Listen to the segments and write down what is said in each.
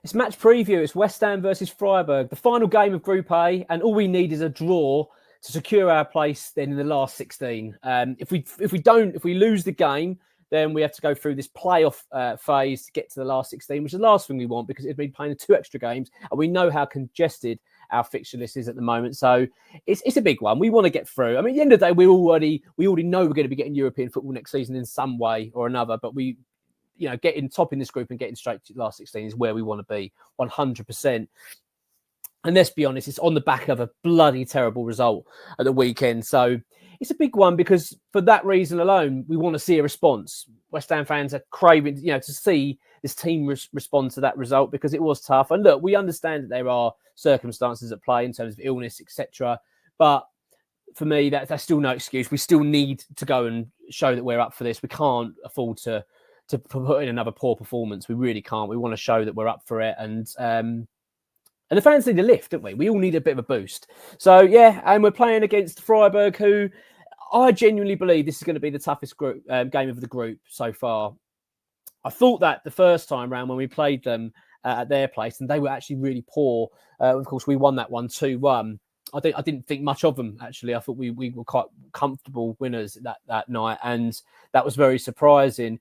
It's match preview. It's West Ham versus Freiburg, the final game of Group A, and all we need is a draw to secure our place then in the last 16. If we lose the game, then we have to go through this playoff phase to get to the last 16, which is the last thing we want because it'd be playing 2 extra games, and we know how congested our fixture list is at the moment. So it's a big one. We want to get through. I mean, at the end of the day, we already know we're going to be getting European football next season in some way or another, but getting top in this group and getting straight to the last 16 is where we want to be 100%. And let's be honest, it's on the back of a bloody terrible result at the weekend. So it's a big one because for that reason alone, we want to see a response. West Ham fans are craving, to see this team respond to that result because it was tough. And look, we understand that there are circumstances at play in terms of illness, etc. But for me, that's still no excuse. We still need to go and show that we're up for this. We can't afford to put in another poor performance. We really can't. We want to show that we're up for it. And the fans need a lift, don't we? We all need a bit of a boost. So, yeah, and we're playing against Freiburg, who I genuinely believe this is going to be the toughest game of the group so far. I thought that the first time round when we played them at their place, and they were actually really poor. Of course, we won that one 2-1. I didn't think much of them, actually. I thought we were quite comfortable winners that night, and that was very surprising.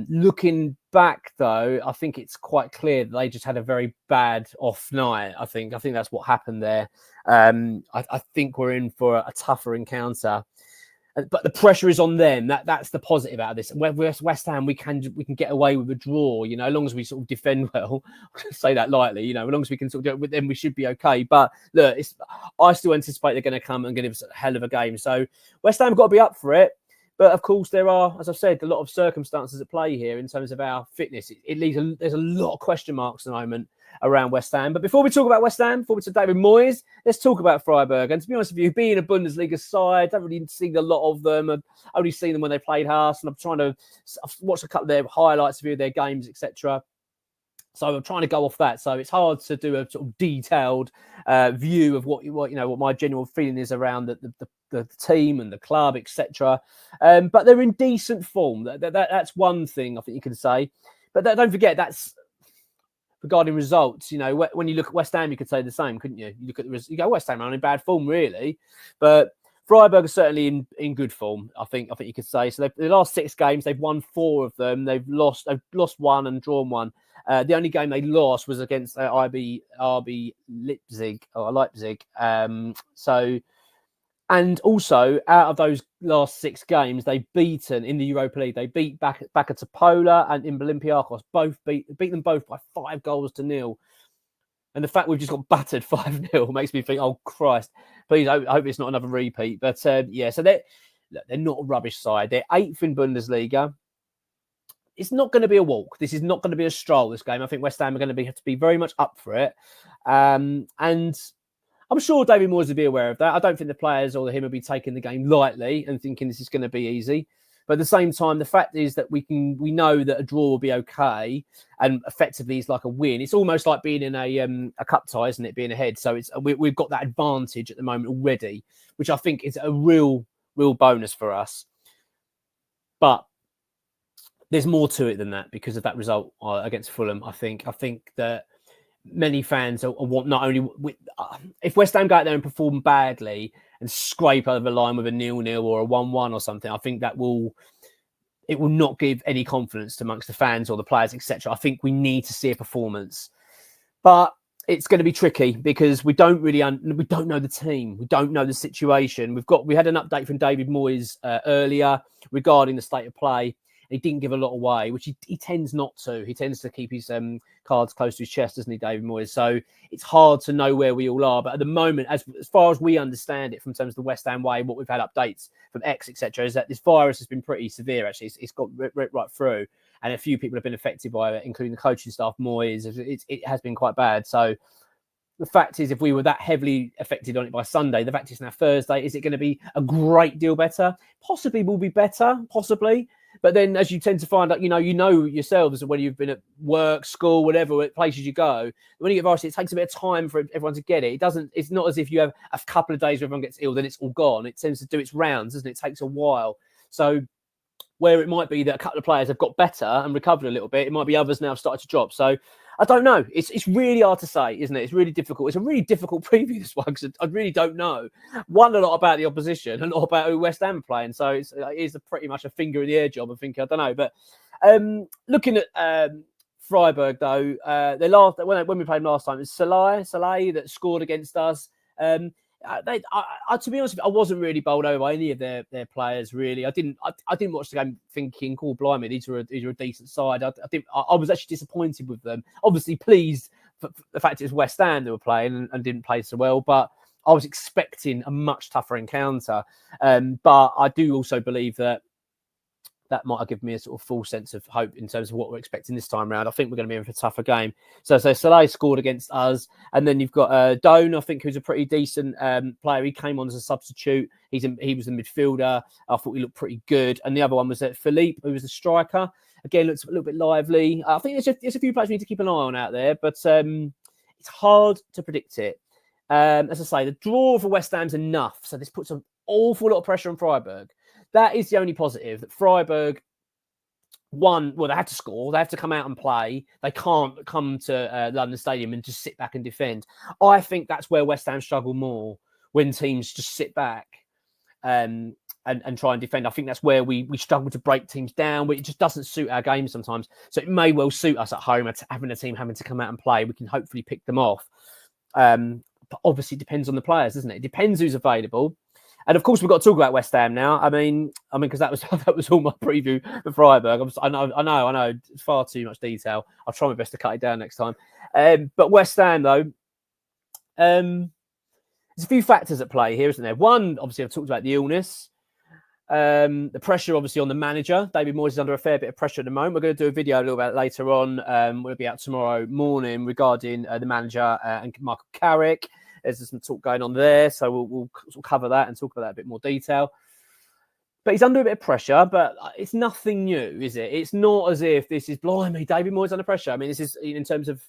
Looking back, though, I think it's quite clear that they just had a very bad off night. I think that's what happened there. I think we're in for a tougher encounter, but the pressure is on them. That's the positive out of this. West Ham, we can get away with a draw, as long as we sort of defend well. Say that lightly, as long as we can sort of do it with them, we should be okay. But look, I still anticipate they're going to come and give us a hell of a game. So West Ham got to be up for it. But of course, there are, as I've said, a lot of circumstances at play here in terms of our fitness. There's a lot of question marks at the moment around West Ham. But before we talk about West Ham, before we talk about David Moyes, let's talk about Freiburg. And to be honest with you, being a Bundesliga side, I don't really see a lot of them. I've only seen them when they played Haas, and I've watched a couple of their highlights, of their games, etc. So I'm trying to go off that. So it's hard to do a sort of detailed view of what my general feeling is around the team and the club, etc. But they're in decent form. That's one thing I think you can say. But don't forget, that's regarding results. When you look at West Ham, you could say the same, couldn't you? You look at you go, West Ham are in bad form, really. But Freiburg are certainly in good form. I think you could say. So the last 6 games, they've won 4 of them. They've lost 1 and drawn 1. The only game they lost was against RB Leipzig. And also, out of those last 6 games, they've beaten in the Europa League. They beat back at Topola and in Olympiacos. Both beat them both by 5-0. And the fact we've just got battered 5-0 makes me think, oh, Christ. Please, I hope it's not another repeat. But, so they're not a rubbish side. They're 8th in Bundesliga. It's not going to be a walk. This is not going to be a stroll, this game. I think West Ham are going to have to be very much up for it. And I'm sure David Moyes will be aware of that. I don't think the players or him will be taking the game lightly and thinking this is going to be easy. But at the same time, the fact is that we know that a draw will be okay, and effectively it's like a win. It's almost like being in a cup tie, isn't it? Being ahead, so we've got that advantage at the moment already, which I think is a real bonus for us. But there's more to it than that because of that result against Fulham. I think that many fans want not only if West Ham go out there and perform badly and scrape over the line with a 0-0 or a 1-1 or something, I think it will not give any confidence amongst the fans or the players, etc. I think we need to see a performance, but it's going to be tricky because we don't know the team, we don't know the situation. We had an update from David Moyes earlier regarding the state of play. He didn't give a lot away, which he tends not to. He tends to keep his cards close to his chest, doesn't he, David Moyes? So it's hard to know where we all are. But at the moment, as far as we understand it, from terms of the West Ham way, what we've had updates from X, etc., is that this virus has been pretty severe, actually. It's got right through. And a few people have been affected by it, including the coaching staff, Moyes. It has been quite bad. So the fact is, if we were that heavily affected on it by Sunday, the fact is now Thursday, is it going to be a great deal better? Possibly will be better, possibly. But then, as you tend to find out, you know yourselves when you've been at work, school, whatever places you go, when you get virus, it takes a bit of time for everyone to get it. It's not as if you have a couple of days where everyone gets ill, then it's all gone. It tends to do its rounds, doesn't it? It takes a while. So where it might be that a couple of players have got better and recovered a little bit, it might be others now have started to drop. So I don't know. It's really hard to say, isn't it? It's really difficult. It's a really difficult preview, this one, because I really don't know. One, a lot about the opposition, and a lot about who West Ham are playing. So it is pretty much a finger in the air job. I think, I don't know. But looking at Freiburg, though, when we played last time, it was Saleh that scored against us. To be honest with you, I wasn't really bowled over by any of their players, really. I didn't watch the game thinking, "Oh, blimey, these are a decent side." I was actually disappointed with them. Obviously, pleased for the fact it was West Ham they were playing and didn't play so well, but I was expecting a much tougher encounter. But I do also believe that might have given me a sort of full sense of hope in terms of what we're expecting this time round. I think we're going to be in for a tougher game. So Saleh scored against us, and then you've got Doan, I think, who's a pretty decent player. He came on as a substitute. He was a midfielder. I thought he looked pretty good. And the other one was Philippe, who was a striker. Again, looks a little bit lively. I think there's a few players we need to keep an eye on out there, but it's hard to predict it. As I say, the draw for West Ham's enough, so this puts an awful lot of pressure on Freiburg. That is the only positive, that Freiburg, they have to score. They have to come out and play. They can't come to London Stadium and just sit back and defend. I think that's where West Ham struggle more, when teams just sit back and try and defend. I think that's where we struggle to break teams down. It just doesn't suit our game sometimes. So it may well suit us at home, having a team having to come out and play. We can hopefully pick them off. But obviously it depends on the players, doesn't it? It depends who's available. And of course, we've got to talk about West Ham now. I mean, because that was all my preview for Freiburg. I know, it's far too much detail. I'll try my best to cut it down next time. But West Ham, though, there's a few factors at play here, isn't there? One, obviously, I've talked about the illness, the pressure, obviously, on the manager. David Moyes is under a fair bit of pressure at the moment. We're going to do a video a little bit later on. We'll be out tomorrow morning regarding the manager and Michael Carrick. There's some talk going on there, so we'll sort of cover that and talk about that in a bit more detail. But he's under a bit of pressure, but it's nothing new, is it? It's not as if this is, blimey, David Moyes under pressure. I mean, this is in terms of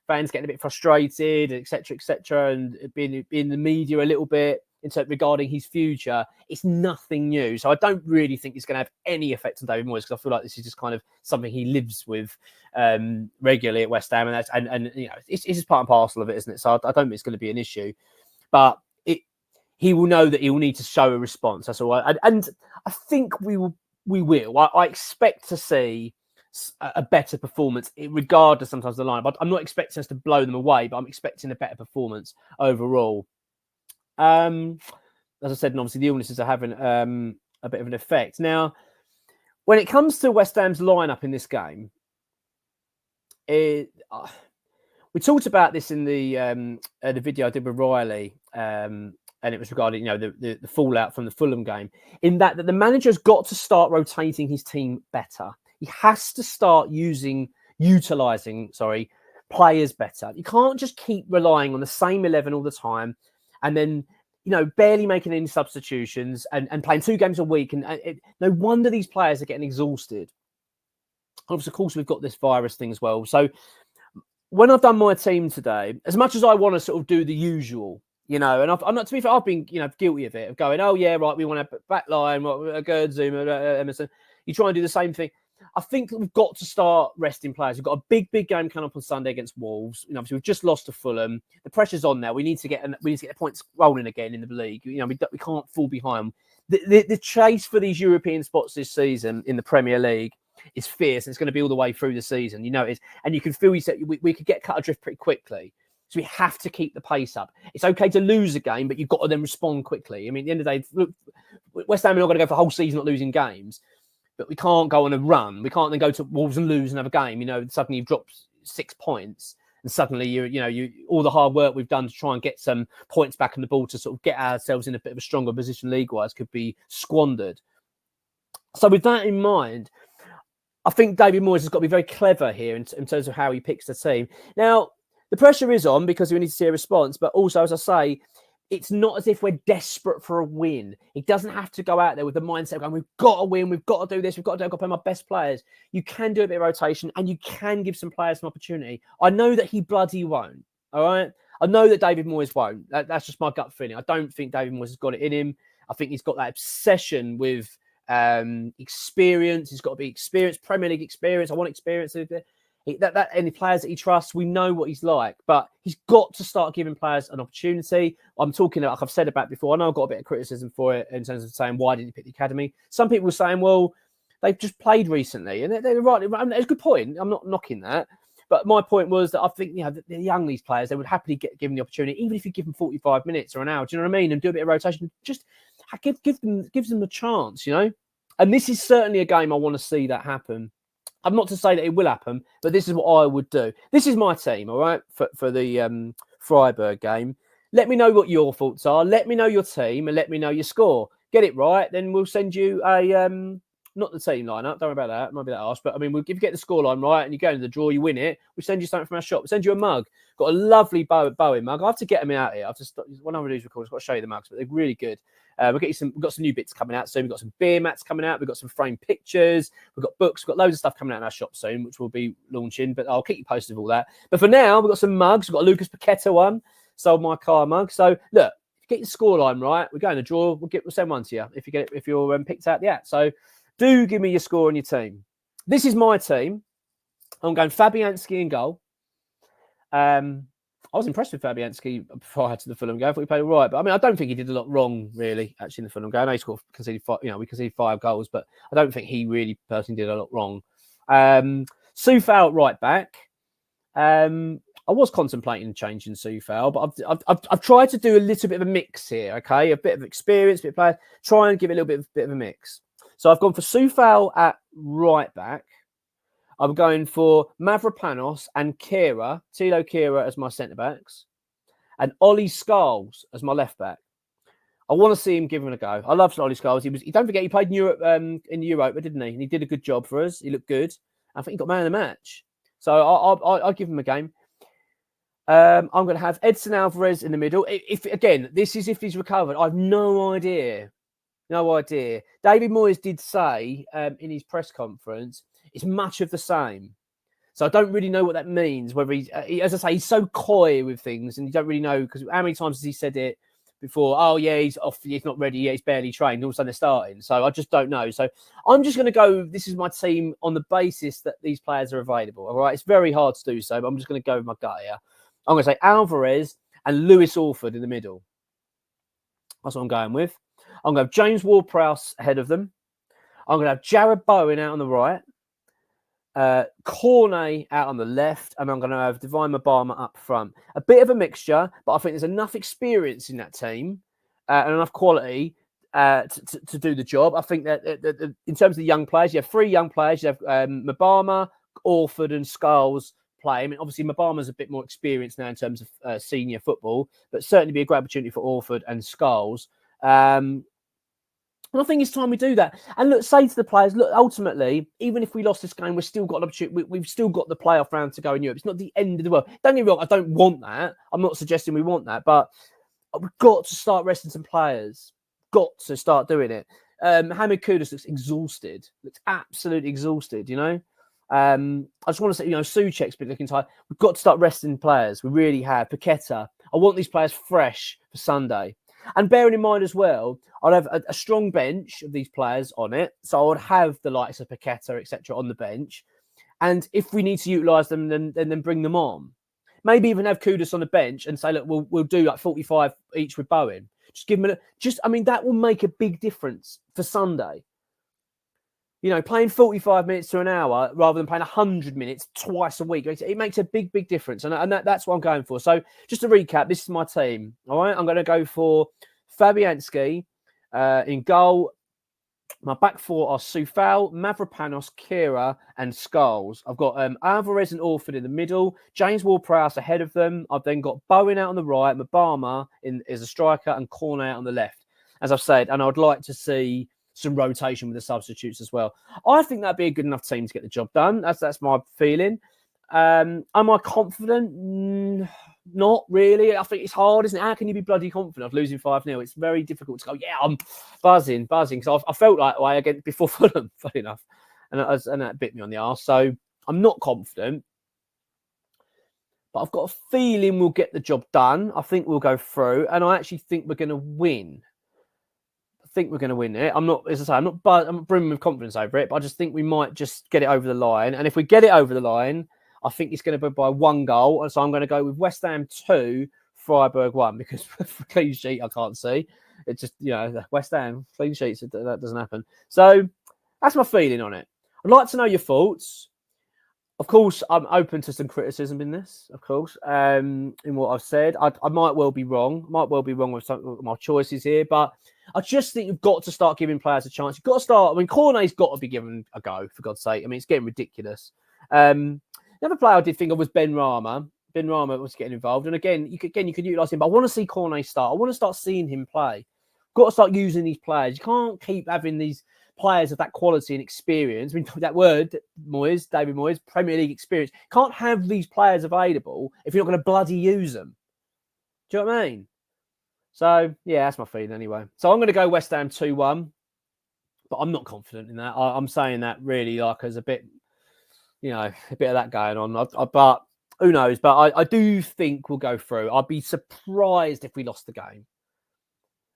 fans getting a bit frustrated, etc., and being in the media a little bit regarding his future. It's nothing new. So I don't really think it's going to have any effect on David Moyes, because I feel like this is just kind of something he lives with regularly at West Ham, and you know, it's just part and parcel of it, isn't it? So I don't think it's going to be an issue, but he will know that he will need to show a response. That's all. And I think we will. I expect to see a better performance, regardless sometimes of the line. But I'm not expecting us to blow them away, but I'm expecting a better performance overall. As I said, and obviously the illnesses are having a bit of an effect. Now, when it comes to West Ham's lineup in this game, we talked about this in the video I did with Riley, and it was regarding the fallout from the Fulham game. In that the manager's got to start rotating his team better. He has to start utilising players better. You can't just keep relying on the same 11 all the time, and then barely making any substitutions and playing 2 games a week. And no wonder these players are getting exhausted. Of course, we've got this virus thing as well. So when I've done my team today, as much as I want to sort of do the usual, and I'm not, to be fair, I've been guilty of it, of going, oh yeah, right, we want to back line, Gerd, Zuma, Emerson. You try and do the same thing. I think we've got to start resting players. We've got a big game coming up on Sunday against Wolves. Obviously we've just lost to Fulham. The pressure's on now. We need to get the points rolling again in the league. We can't fall behind. The chase for these European spots this season in the Premier League is fierce. It's going to be all the way through the season. And you can feel we could get cut adrift pretty quickly. So we have to keep the pace up. It's okay to lose a game, but you've got to then respond quickly. I mean, at the end of the day, look, West Ham are not going to go for the whole season not losing games. But we can't go on a run. We can't then go to Wolves and lose another game. Suddenly you've dropped 6 points, and suddenly you all the hard work we've done to try and get some points back on the ball to sort of get ourselves in a bit of a stronger position league-wise could be squandered. So with that in mind, I think David Moyes has got to be very clever here in terms of how he picks the team. Now, the pressure is on because we need to see a response, but also, as I say, it's not as if we're desperate for a win. He doesn't have to go out there with the mindset of going, we've got to win, we've got to do this, I've got to play my best players. You can do a bit of rotation and you can give some players some opportunity. I know that he bloody won't, all right? I know that David Moyes won't. That's just my gut feeling. I don't think David Moyes has got it in him. I think he's got that obsession with experience. He's got to be experienced, Premier League experience. I want experience. Any players that he trusts, we know what he's like, but he's got to start giving players an opportunity. I'm talking, like I've said about before, I know I've got a bit of criticism for it in terms of saying, why didn't you pick the academy? Some people were saying, well, they've just played recently, and they're right. It's a good point. I'm not knocking that. But my point was that I think, the young, these players, they would happily get given the opportunity, even if you give them 45 minutes or an hour, do you know what I mean? And do a bit of rotation, just gives them a chance, And this is certainly a game I want to see that happen. I'm not to say that it will happen, but this is what I would do. This is my team, all right, for the Freiburg game. Let me know what your thoughts are. Let me know your team and let me know your score. Get it right, then we'll send you a... not the team lineup, don't worry about that. It might be that harsh, but I mean, if you get the scoreline right and you go into the draw, you win it, we'll send you something from our shop. We'll send you a mug. Got a lovely Bowie mug. I have to get them out here. One of these recordings, I've got to show you the mugs, but they're really good. We've got some new bits coming out soon. We've got some beer mats coming out. We've got some framed pictures. We've got books. We've got loads of stuff coming out in our shop soon, which we'll be launching, but I'll keep you posted of all that. But for now, we've got some mugs. We've got a Lucas Paqueta one, sold my car mug. So look, get your scoreline right. We're going to draw. We'll send one to you if you're picked out the app. So do give me your score on your team. This is my team. I'm going Fabianski in goal. I was impressed with Fabianski prior to the Fulham game. I thought he played all right. But I mean, I don't think he did a lot wrong, really, actually, in the Fulham game. I know he conceded 5, we conceded 5 goals, but I don't think he really personally did a lot wrong. Soufal at right back. I was contemplating changing Soufal, but I've tried to do a little bit of a mix here, okay? A bit of experience, a bit of player. Try and give it a little bit of a mix. So I've gone for Soufal at right back. I'm going for Mavropanos and Tilo Kehrer as my centre-backs and Ollie Scholes as my left-back. I want to see him give him a go. I love Ollie Scholes. Don't forget, he played in Europe, in Europa, didn't he? And he did a good job for us. He looked good. I think he got man of the match. So I'll give him a game. I'm going to have Edson Alvarez in the middle. If he's recovered. I have no idea. No idea. David Moyes did say in his press conference, it's much of the same. So I don't really know what that means. Whether as I say, he's so coy with things, and you don't really know, because how many times has he said it before? Oh yeah, he's off. He's not ready. Yeah, he's barely trained. All of a sudden they're starting. So I just don't know. So I'm just going to go. This is my team on the basis that these players are available. All right, it's very hard to do so, but I'm just going to go with my gut here. I'm going to say Alvarez and Lewis Orford in the middle. That's what I'm going with. I'm going to have James Ward-Prowse ahead of them. I'm going to have Jared Bowen out on the right. Cornet out on the left, and I'm going to have Divine Mabama up front. A bit of a mixture, but I think there's enough experience in that team and enough quality to do the job. I think that in terms of the young players, you have 3 young players. You have Mabama, Orford, and Scholes play. I mean, obviously, Mabama's a bit more experienced now in terms of senior football, but certainly be a great opportunity for Orford and Scholes. And I think it's time we do that. And look, say to the players, look, ultimately, even if we lost this game, we've still got an opportunity. We've still got the playoff round to go in Europe. It's not the end of the world. Don't get me wrong, I don't want that. I'm not suggesting we want that, but we've got to start resting some players. Got to start doing it. Hamid Kudus looks exhausted. Looks absolutely exhausted, I just want to say, Souček's been looking tired. We've got to start resting players. We really have. Paqueta. I want these players fresh for Sunday. And bearing in mind as well, I'd have a strong bench of these players on it. So I would have the likes of Paqueta, etc., on the bench. And if we need to utilise them, then bring them on. Maybe even have Kudus on the bench and say, look, we'll do like 45 each with Bowen. Just give them that will make a big difference for Sunday. Playing 45 minutes to an hour rather than playing 100 minutes twice a week, it makes a big, big difference. And that's what I'm going for. So just to recap, this is my team. All right, I'm going to go for Fabianski in goal. My back 4 are Soufal, Mavropanos, Kehrer, and Scholes. I've got Alvarez and Orford in the middle, James Ward-Prowse ahead of them. I've then got Bowen out on the right, Mabama as a striker, and Cornet out on the left, as I've said. And I'd like to see some rotation with the substitutes as well. I think that'd be a good enough team to get the job done. That's my feeling. Am I confident? Not really. I think it's hard, isn't it? How can you be bloody confident of losing 5-0? It's very difficult to go, yeah, I'm buzzing. Because I felt like way again before Fulham, funny enough. And that bit me on the arse. So I'm not confident. But I've got a feeling we'll get the job done. I think we'll go through. And I actually think we're going to win. Think we're going to win it. I'm not brimming with confidence over it, but I just think we might just get it over the line. And if we get it over the line, I think it's going to be by 1 goal. And so I'm going to go with West Ham 2, Freiburg 1, because for clean sheet, I can't see. It's just, West Ham, clean sheets, that doesn't happen. So that's my feeling on it. I'd like to know your thoughts. Of course, I'm open to some criticism in this, of course, in what I've said. I might well be wrong. Might well be wrong with some of my choices here, but I just think you've got to start giving players a chance. You've got to start. I mean, Cornet's got to be given a go, for God's sake. I mean, it's getting ridiculous. Another player I did think of was Ben Rama. Ben Rama was getting involved. And again, you could utilise him, but I want to see Cornet start. I want to start seeing him play. Got to start using these players. You can't keep having these players of that quality and experience. I mean, that word, Moyes, David Moyes, Premier League experience. Can't have these players available if you're not going to bloody use them. Do you know what I mean? So, yeah, that's my feeling anyway. So I'm going to go West Ham 2-1, but I'm not confident in that. I'm saying that really like as a bit, a bit of that going on. But who knows? But I do think we'll go through. I'd be surprised if we lost the game.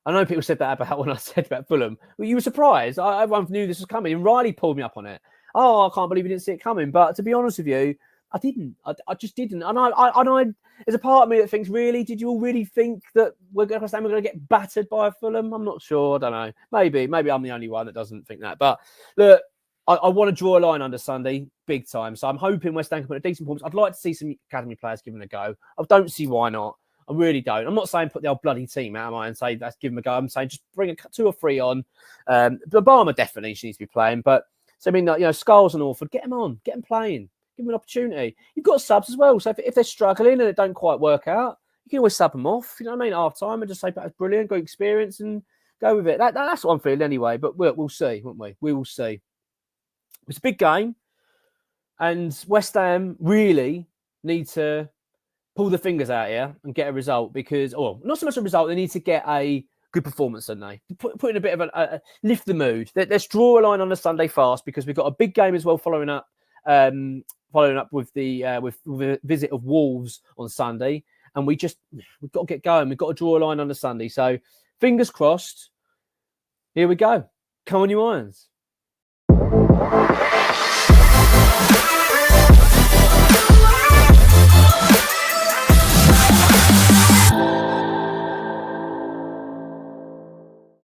I know people said that about when I said about Fulham. Well, you were surprised. Everyone knew this was coming. And Riley pulled me up on it. Oh, I can't believe you didn't see it coming. But to be honest with you, I didn't. I just didn't. And I there's a part of me that thinks, really, did you all really think that we're going to get battered by Fulham? I'm not sure. I don't know. Maybe I'm the only one that doesn't think that. But look, I want to draw a line under Sunday, big time. So I'm hoping West Ham can put a decent performance. I'd like to see some academy players given a go. I don't see why not. I really don't. I'm not saying put the old bloody team out, am I, and say let's give them a go. I'm saying just bring 2 or 3 on. Obama definitely she needs to be playing, but so I mean, Scholes and Orford, get them on, get them playing, give them an opportunity. You've got subs as well, so if they're struggling and it don't quite work out, you can always sub them off. You know what I mean? Half time and just say that's brilliant, good experience, and go with it. That's what I'm feeling anyway. But we'll see, won't we? We will see. It's a big game, and West Ham really need to pull the fingers out here and get a result because, not so much a result, they need to get a good performance, don't they? Put in a bit of a lift the mood. Let's draw a line on the Sunday fast because we've got a big game as well following up with the visit of Wolves on Sunday. And we've got to get going. We've got to draw a line on the Sunday. So fingers crossed. Here we go. Come on, you Irons.